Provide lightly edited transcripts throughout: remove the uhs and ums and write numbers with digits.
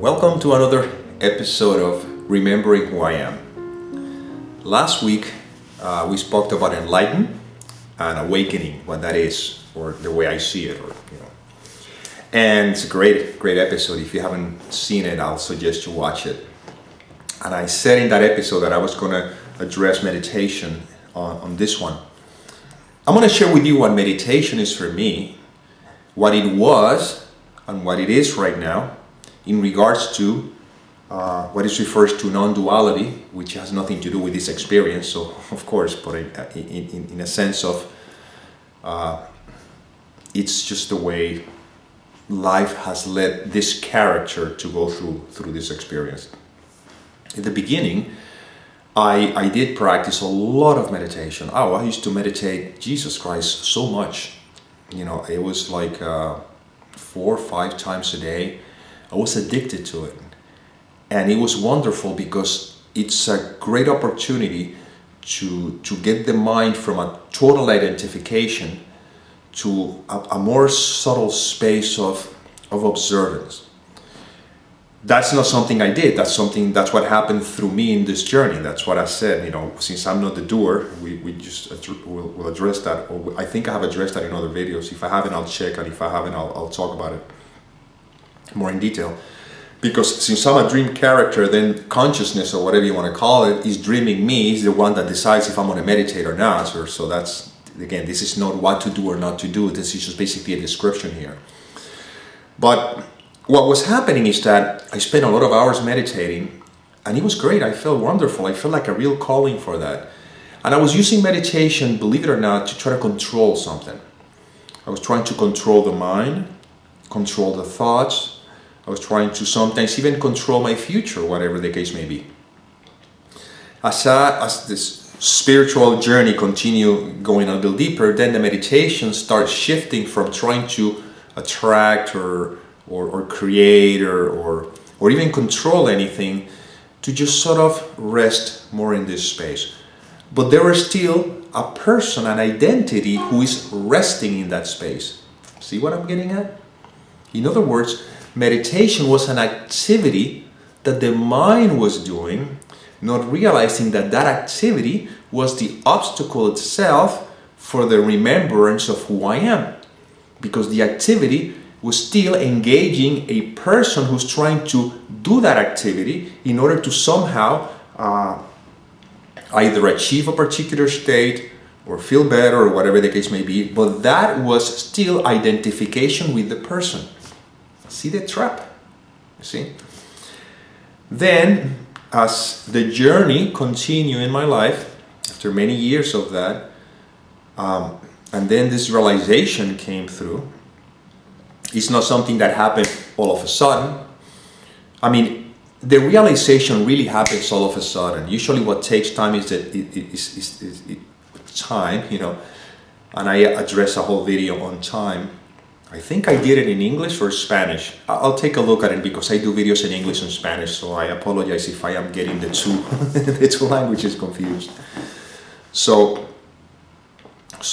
Welcome to another episode of Remembering Who I Am. Last week we spoke about enlightenment and awakening, what that is, or the way I see it, And it's a great episode. If you haven't seen it, I'll suggest you watch it. And I said in that episode that I was going to address meditation on this one. I'm going to share with you what meditation is for me, what it was, and what it is right now, in regards to what is referred to non-duality, which has nothing to do with this experience. So, of course, but in a sense of it's just the way life has led this character to go through this experience. In the beginning, I did practice a lot of meditation. I used to meditate, Jesus Christ, so much. It was like 4 or 5 times a day. I was addicted to it. And it was wonderful because it's a great opportunity to get the mind from a total identification to a more subtle space of observance. That's not something I did. That's what happened through me in this journey. That's what I said. Since I'm not the doer, we'll address that. Or I think I have addressed that in other videos. If I haven't, I'll check, and if I haven't, I'll talk about it more in detail. Because since I'm a dream character, then consciousness, or whatever you want to call it, is dreaming me. Is the one that decides if I'm going to meditate or not. So that's, again, this is not what to do or not to do. This is just basically a description here. But what was happening is that I spent a lot of hours meditating, and it was great. I felt wonderful. I felt like a real calling for that. And I was using meditation, believe it or not, to try to control something. I was trying to control the mind, control the thoughts. I was trying to sometimes even control my future, whatever the case may be. As this spiritual journey continued going a little deeper, then the meditation starts shifting from trying to attract or create or even control anything to just sort of rest more in this space. But there is still a person, an identity, who is resting in that space. See what I'm getting at? In other words, meditation was an activity that the mind was doing, not realizing that that activity was the obstacle itself for the remembrance of who I am. Because the activity was still engaging a person who's trying to do that activity in order to somehow either achieve a particular state or feel better or whatever the case may be. But that was still identification with the person. See the trap? You see? Then, as the journey continued in my life, after many years of that, and then this realization came through. It's not something that happened all of a sudden. I mean, the realization really happens all of a sudden. Usually what takes time is time, and I address a whole video on time. I think I did it in English or Spanish. I'll take a look at it because I do videos in English and Spanish, so I apologize if I am getting the two languages confused. So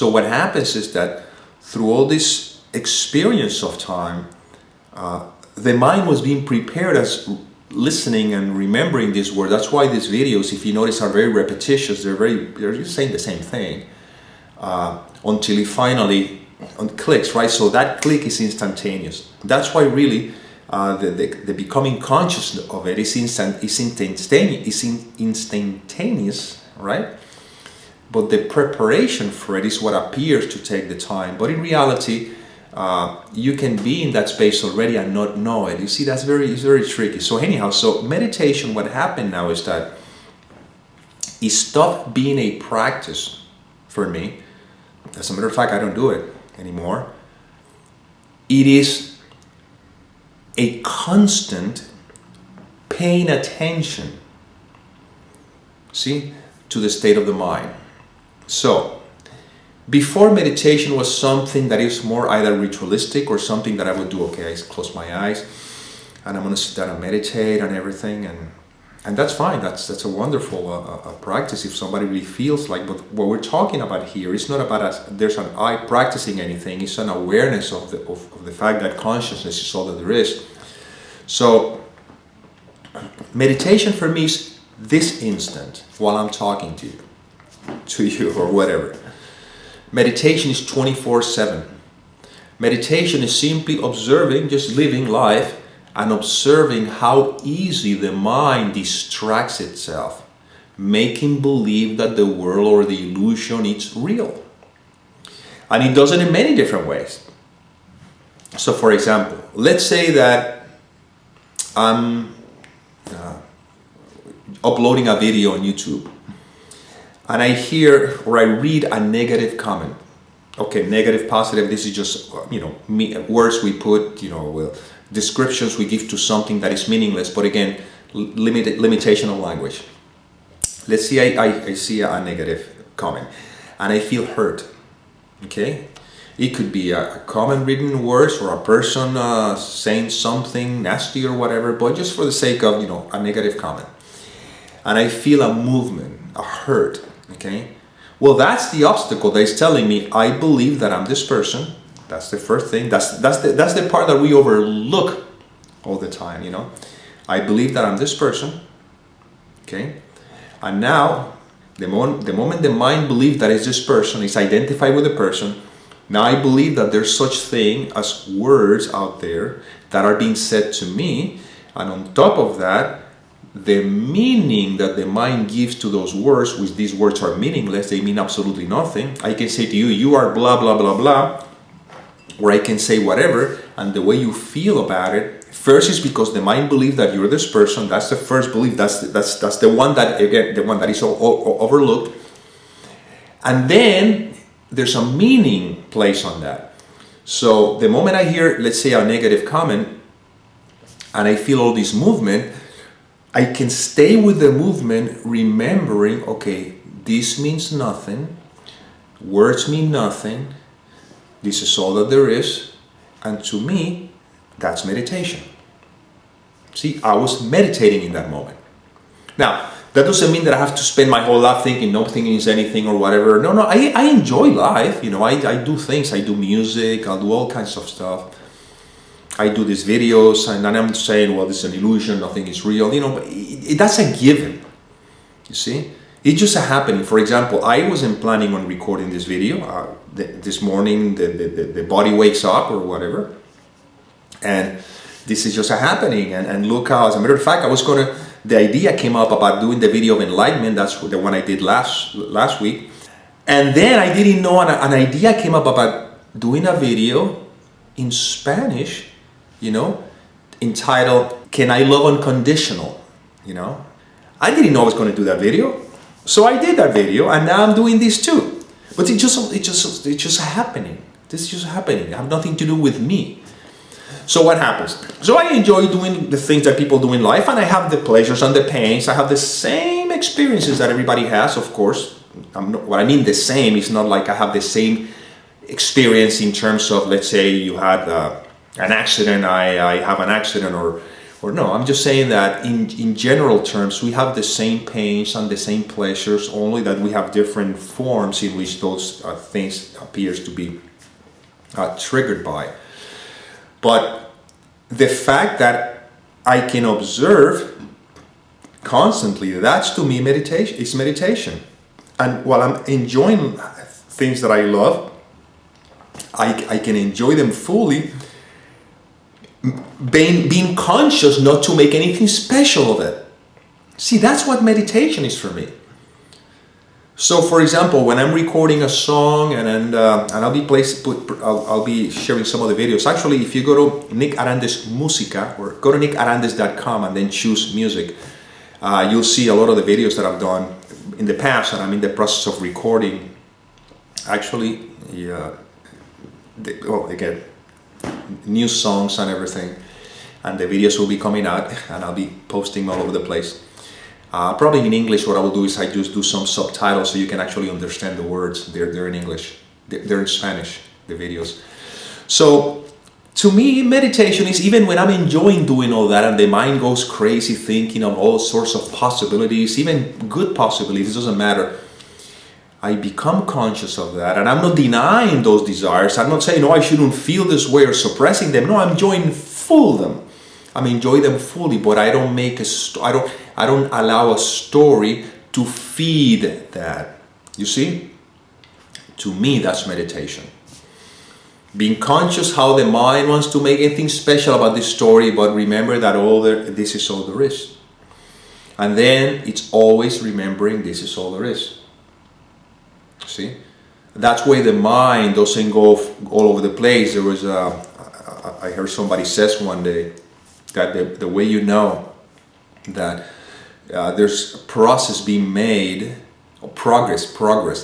what happens is that through all this experience of time, the mind was being prepared as listening and remembering this word. That's why these videos, if you notice, are very repetitious. They're just saying the same thing until it finally clicks, right? So that click is instantaneous. That's why really the becoming conscious of it is instantaneous, right? But the preparation for it is what appears to take the time. But in reality, you can be in that space already and not know it. You see, it's very tricky. So anyhow, meditation, what happened now is that it stopped being a practice for me. As a matter of fact, I don't do it anymore. It is a constant paying attention, see, to the state of the mind. So, before, meditation was something that is more either ritualistic or something that I would do, okay, I close my eyes and I'm going to sit down and meditate and everything, and that's fine. That's a wonderful practice if somebody really feels like. But what we're talking about here is not about there's an I practicing anything. It's an awareness of the fact that consciousness is all that there is. So meditation for me is this instant while I'm talking to you or whatever. Meditation is 24/7. Meditation is simply observing, just living life and observing how easy the mind distracts itself, making believe that the world or the illusion is real. And it does it in many different ways. So for example, let's say that I'm uploading a video on YouTube and I hear or I read a negative comment. Okay, negative, positive, this is just, words we put, descriptions we give to something that is meaningless, but again, limitation of language. Let's see, I see a negative comment and I feel hurt, okay? It could be a comment written in words or a person saying something nasty or whatever, but just for the sake of, a negative comment. And I feel a movement, a hurt, okay? Well, that's the obstacle that is telling me I believe that I'm this person. That's the first thing. That's the part that we overlook all the time, I believe that I'm this person, okay? And now, the moment the mind believes that it's this person, it's identified with the person, now I believe that there's such thing as words out there that are being said to me, and on top of that, the meaning that the mind gives to those words, which these words are meaningless, they mean absolutely nothing. I can say to you, you are blah, blah, blah, blah, or I can say whatever, and the way you feel about it, first is because the mind believes that you're this person. That's the first belief. That's the one that, again, the one that is overlooked. And then there's a meaning placed on that. So the moment I hear, let's say, a negative comment, and I feel all this movement, I can stay with the movement, remembering, okay, this means nothing, words mean nothing, this is all that there is, and to me, that's meditation. See, I was meditating in that moment. Now, that doesn't mean that I have to spend my whole life thinking nothing is anything or whatever. No, I enjoy life, I do things, I do music, I'll do all kinds of stuff. I do these videos, and then I'm saying, well, this is an illusion, nothing is real, but that's a given, you see? It's just a happening. For example, I wasn't planning on recording this video. This morning, the body wakes up or whatever, and this is just a happening. And look how, as a matter of fact, the idea came up about doing the video of enlightenment. That's the one I did last week. And then I didn't know, an idea came up about doing a video in Spanish, entitled, Can I Love Unconditional? I didn't know I was going to do that video. So I did that video, and now I'm doing this too. But it's just happening. This is just happening. It has nothing to do with me. So what happens? So I enjoy doing the things that people do in life, and I have the pleasures and the pains. I have the same experiences that everybody has, of course. What I mean the same is not like I have the same experience in terms of, let's say you had an accident, I have an accident, or no, I'm just saying that in general terms, we have the same pains and the same pleasures, only that we have different forms in which those things appears to be triggered by. But the fact that I can observe constantly, that's to me meditation. It's meditation. And while I'm enjoying things that I love, I can enjoy them fully, being conscious not to make anything special of it. See, that's what meditation is for me. So, for example, when I'm recording a song and I'll be sharing some of the videos. Actually, if you go to Nick Arandes Música or go to nickarandes.com and then choose music, you'll see a lot of the videos that I've done in the past, and I'm in the process of recording. Actually, again, new songs and everything, and the videos will be coming out, and I'll be posting them all over the place. Probably in English, what I will do is I just do some subtitles so you can actually understand the words. They're in English. They're in Spanish, the videos. So, to me, meditation is even when I'm enjoying doing all that and the mind goes crazy thinking of all sorts of possibilities, even good possibilities, it doesn't matter. I become conscious of that, and I'm not denying those desires. I'm not saying, no, I shouldn't feel this way or suppressing them. No, I'm enjoying full them. enjoy them fully, but I don't make I don't allow a story to feed that. You see? To me, that's meditation. Being conscious how the mind wants to make anything special about this story, but remember that this is all there is. And then it's always remembering this is all there is. See? That's why the mind doesn't go all over the place. I heard somebody says one day that the way you know that there's process being made, or progress,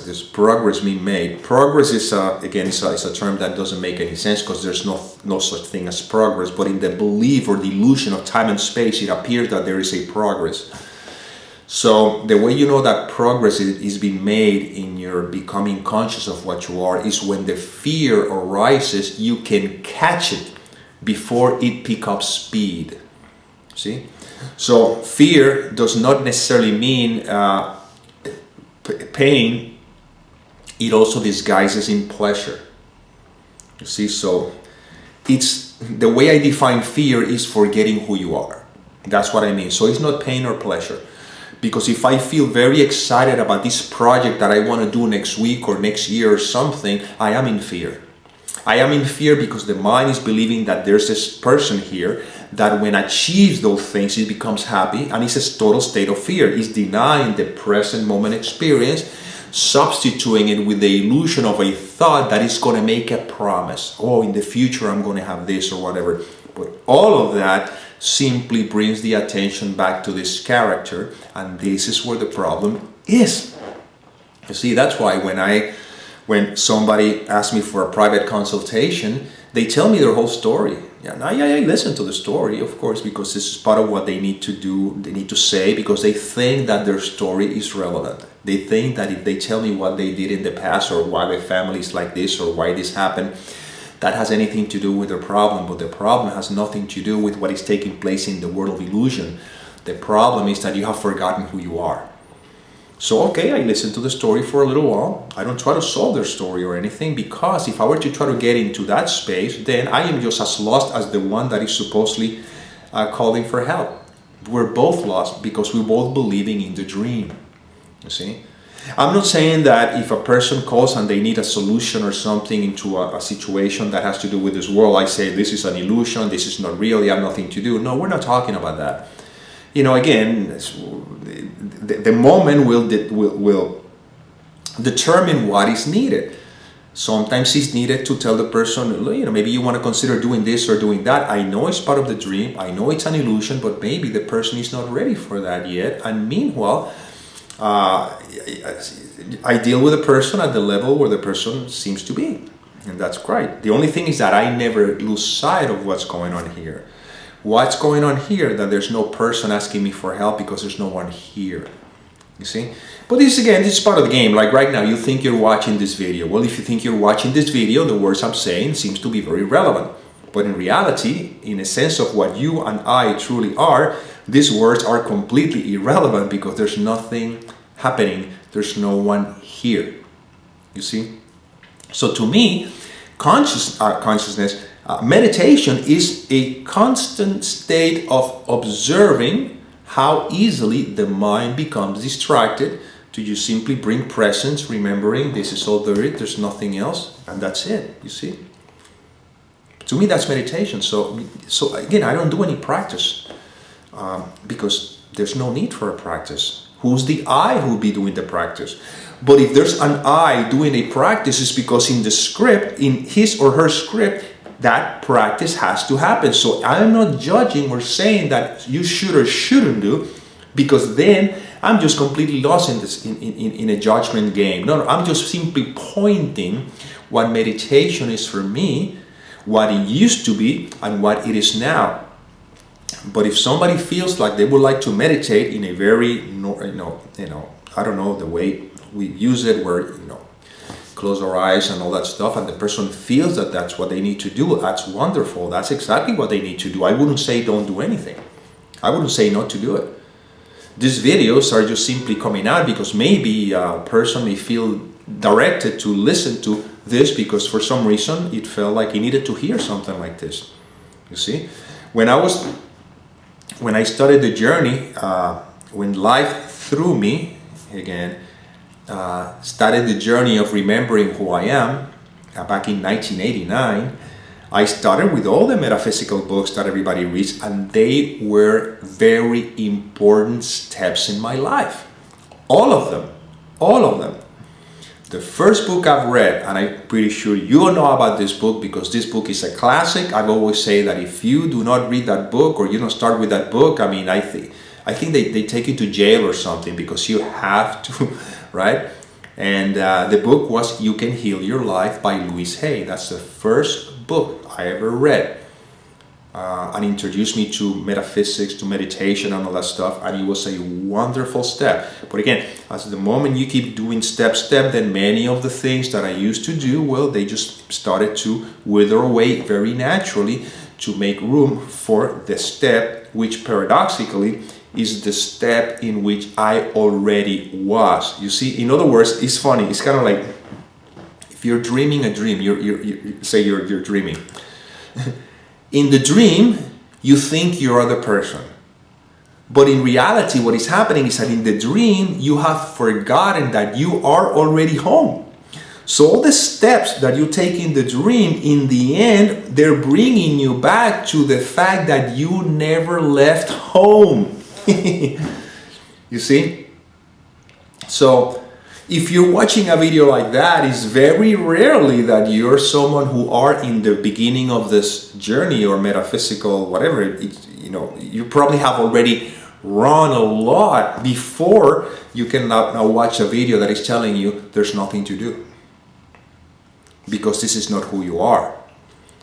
there's progress being made. Progress is, again, it's a term that doesn't make any sense because there's no such thing as progress, but in the belief or the illusion of time and space, it appears that there is a progress. So the way you know that progress is being made in your becoming conscious of what you are is when the fear arises, you can catch it before it picks up speed. See? So fear does not necessarily mean pain. It also disguises in pleasure. You see? So it's the way I define fear is forgetting who you are. That's what I mean. So it's not pain or pleasure. Because if I feel very excited about this project that I want to do next week or next year or something, I am in fear. I am in fear because the mind is believing that there's this person here that when achieves those things, it becomes happy, and it's a total state of fear. It's denying the present moment experience, substituting it with the illusion of a thought that is going to make a promise. Oh, in the future I'm going to have this or whatever. But all of that simply brings the attention back to this character, and this is where the problem is. You see, that's why when somebody asks me for a private consultation, they tell me their whole story. And I listen to the story, of course, because this is part of what they need to do, they need to say, because they think that their story is relevant. They think that if they tell me what they did in the past or why their family is like this or why this happened, that has anything to do with the problem, but the problem has nothing to do with what is taking place in the world of illusion. The problem is that you have forgotten who you are. So, okay, I listen to the story for a little while. I don't try to solve their story or anything, because if I were to try to get into that space, then I am just as lost as the one that is supposedly calling for help. We're both lost because we're both believing in the dream. You see? I'm not saying that if a person calls and they need a solution or something into a situation that has to do with this world, I say this is an illusion, this is not real, you have nothing to do. No, we're not talking about that. You know, again, the moment will determine what is needed. Sometimes it's needed to tell the person, you know, maybe you want to consider doing this or doing that. I know it's part of the dream, I know it's an illusion, but maybe the person is not ready for that yet. And meanwhile, I deal with a person at the level where the person seems to be, and that's great. The only thing is that I never lose sight of what's going on here. What's going on here? That there's no person asking me for help because there's no one here. You see? But this is part of the game. Like right now, you think you're watching this video. Well, if you think you're watching this video, the words I'm saying seems to be very relevant. But in reality, in a sense of what you and I truly are, these words are completely irrelevant because there's nothing happening. There's no one here. You see? So to me, consciousness, meditation is a constant state of observing how easily the mind becomes distracted. To you simply bring presence, remembering this is all there is, there's nothing else, and that's it. You see? To me, that's meditation. So again, I don't do any practice because there's no need for a practice. Who's the I who will be doing the practice? But if there's an I doing a practice, it's because in the script, in his or her script, that practice has to happen. So I'm not judging or saying that you should or shouldn't do, because then I'm just completely lost in this in a judgment game. No, I'm just simply pointing what meditation is for me, what it used to be, and what it is now. But if somebody feels like they would like to meditate in a very, I don't know, the way we use it, where, close our eyes and all that stuff, and the person feels that that's what they need to do, that's wonderful. That's exactly what they need to do. I wouldn't say don't do anything. I wouldn't say not to do it. These videos are just simply coming out because maybe a person may feel directed to listen to this because for some reason it felt like he needed to hear something like this. You see? When I was when I started the journey, when life threw me again, started the journey of remembering who I am back in 1989, I started with all the metaphysical books that everybody reads, and they were very important steps in my life. All of them. All of them. The first book I've read, and I'm pretty sure you all know about this book because this book is a classic. I've always said that if you do not read that book or you don't start with that book, I mean, I think they take you to jail or something because you have to, right? And the book was You Can Heal Your Life by Louise Hay. That's the first book I ever read. And introduced me to metaphysics, to meditation and all that stuff, and it was a wonderful step. But again, as the moment you keep doing step, then many of the things that I used to do, well, they just started to wither away very naturally to make room for the step, which paradoxically is the step in which I already was. You see, in other words, it's funny, it's kind of like if you're dreaming a dream, you're dreaming. In the dream, you think you're other person. But in reality, what is happening is that in the dream, you have forgotten that you are already home. So all the steps that you take in the dream, in the end, they're bringing you back to the fact that you never left home. You see? So if you're watching a video like that, it's very rarely that you're someone who are in the beginning of this journey or metaphysical, whatever, you probably have already run a lot before you can now watch a video that is telling you there's nothing to do. Because this is not who you are.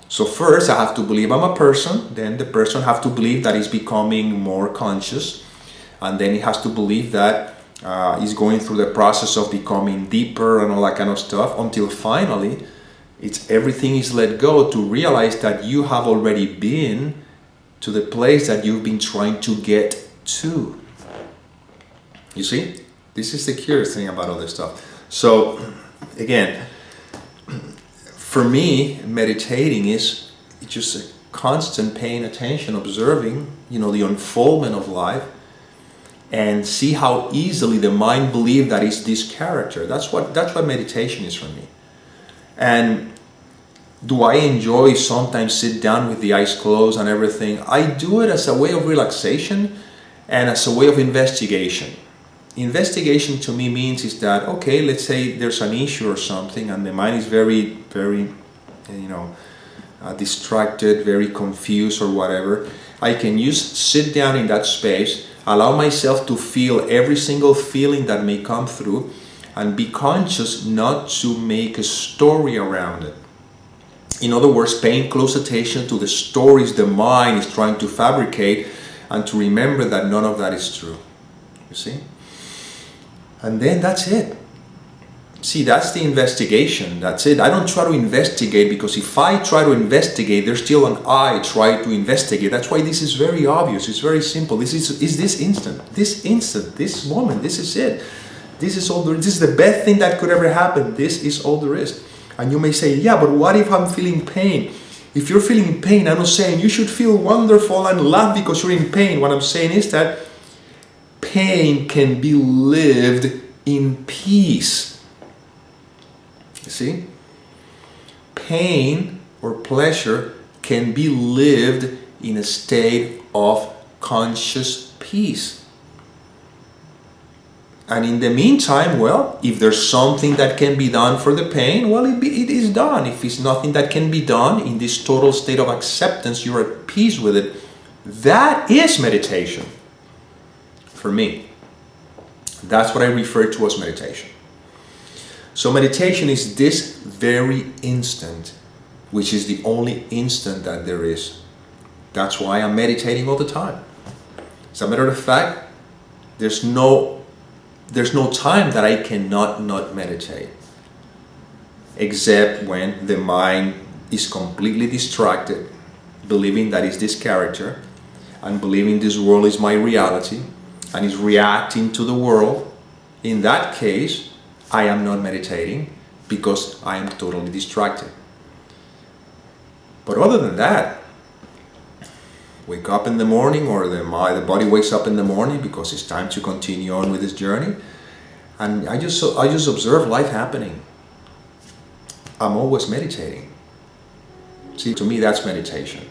So first I have to believe I'm a person, then the person have to believe that he's becoming more conscious, and then he has to believe that he's going through the process of becoming deeper and all that kind of stuff until finally everything is let go to realize that you have already been to the place that you've been trying to get to. You see? This is the curious thing about all this stuff. So again, for me, meditating is just a constant paying attention, observing, the unfoldment of life, and see how easily the mind believes that it's this character. That's what meditation is for me. And do I enjoy sometimes sit down with the eyes closed and everything? I do it as a way of relaxation and as a way of investigation. Investigation to me means is that, okay, let's say there's an issue or something and the mind is very, very, distracted, very confused or whatever. I can sit down in that space, allow myself to feel every single feeling that may come through, and be conscious not to make a story around it. In other words, paying close attention to the stories the mind is trying to fabricate, and to remember that none of that is true. You see? And then that's it. See, that's the investigation. That's it. I don't try to investigate, because if I try to investigate, there's still an I try to investigate. That's why this is very obvious. It's very simple. This is this instant, this moment. This is it. This is all. This is the best thing that could ever happen. This is all there is. And you may say, yeah, but what if I'm feeling pain? If you're feeling pain, I'm not saying you should feel wonderful and laugh because you're in pain. What I'm saying is that pain can be lived in peace. You see? Pain or pleasure can be lived in a state of conscious peace. And in the meantime, well, if there's something that can be done for the pain, well, it is done. If it's nothing that can be done, in this total state of acceptance, you're at peace with it. That is meditation for me. That's what I refer to as meditation. So meditation is this very instant, which is the only instant that there is. That's why I'm meditating all the time. As a matter of fact, there's no time that I cannot not meditate, except when the mind is completely distracted, believing that it's this character, and believing this world is my reality, and is reacting to the world. In that case, I am not meditating because I am totally distracted. But other than that, wake up in the morning, or the body wakes up in the morning because it's time to continue on with this journey. And I just observe life happening. I'm always meditating. See, to me, that's meditation.